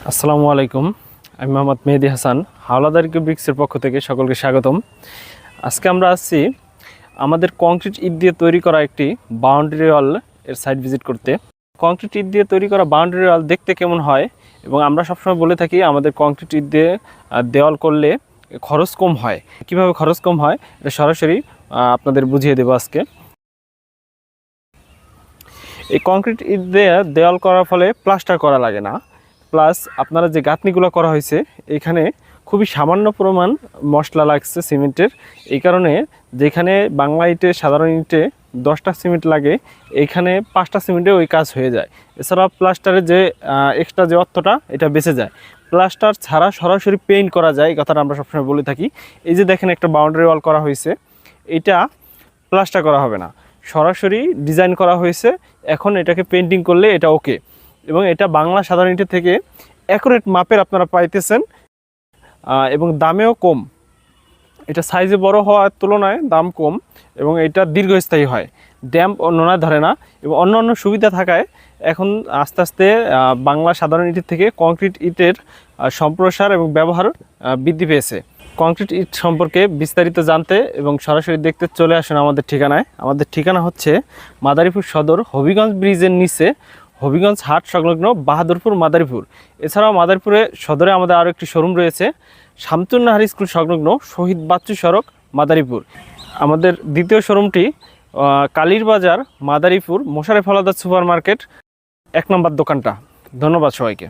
আসসালামু আলাইকুম। আমি মোহাম্মদ মেহেদি হাসান, হাওলাদার ব্রিক্সের পক্ষ থেকে সকলকে স্বাগতম। আজকে আমরা আসছি আমাদের কংক্রিট ইট দিয়ে তৈরি করা একটি বাউন্ডারি ওয়াল এর সাইট ভিজিট করতে। কংক্রিট ইট দিয়ে তৈরি করা বাউন্ডারি ওয়াল দেখতে কেমন হয়, এবং আমরা সবসময় বলে থাকি আমাদের কংক্রিট ইট দিয়ে দেওয়াল করলে খরচ কম হয়। কিভাবে খরচ কম হয় এটা সরাসরি আপনাদের বুঝিয়ে দেবো আজকে। এই কংক্রিট ইট দিয়ে দেওয়াল করার ফলে প্লাস্টার করা লাগে না, প্লাস আপনারা যে গাঁথনিগুলো করা হয়েছে এখানে খুবই সামান্য পরিমাণ মশলা লাগছে সিমেন্টের। এই কারণে যেখানে বাংলা ইটে সাধারণ ইটে 10টা সিমেন্ট লাগে, এইখানে 5টা সিমেন্টে ওই কাজ হয়ে যায়। এছাড়া প্লাস্টারের যে এক্সট্রা যে অর্থটা এটা বেঁচে যায়। প্লাস্টার ছাড়া সরাসরি পেইন্ট করা যায়, এই কথাটা আমরা সবসময় বলে থাকি। এই যে দেখেন একটা বাউন্ডারি ওয়াল করা হয়েছে, এটা প্লাস্টার করা হবে না, সরাসরি ডিজাইন করা হয়েছে। এখন এটাকে পেন্টিং করলে এটা ওকে, এবং এটা বাংলা সাধারণ ইটের থেকে অ্যাকুরেট মাপের আপনারা পাইতেছেন, এবং দামেও কম। এটা সাইজে বড় হওয়ার তুলনায় দাম কম, এবং এটা দীর্ঘস্থায়ী হয়, ড্যাম্প ও নোনা ধরে না, এবং অন্য সুবিধা থাকায় এখন আস্তে আস্তে বাংলা সাধারণ ইটের থেকে কংক্রিট ইটের সম্প্রসার এবং ব্যবহার বৃদ্ধি পেয়েছে। কংক্রিট ইট সম্পর্কে বিস্তারিত জানতে এবং সরাসরি দেখতে চলে আসুন আমাদের ঠিকানায়। আমাদের ঠিকানা হচ্ছে মাদারীপুর সদর, হবিগঞ্জ ব্রিজের নিচে, হবিগঞ্জ হাট সংলগ্ন বাহাদুরপুর মাদারীপুর। এছাড়াও মাদারীপুরে সদরে আমাদের আরও একটি শোরুম রয়েছে, শামসুন্নাহার স্কুল সংলগ্ন শহীদ বাচ্চু সড়ক, মাদারীপুর। আমাদের দ্বিতীয় শোরুমটি কালীর বাজার, মাদারীপুর, মোশারেফ হাওলাদার সুপার মার্কেট 1 নম্বর দোকানটা। ধন্যবাদ সবাইকে।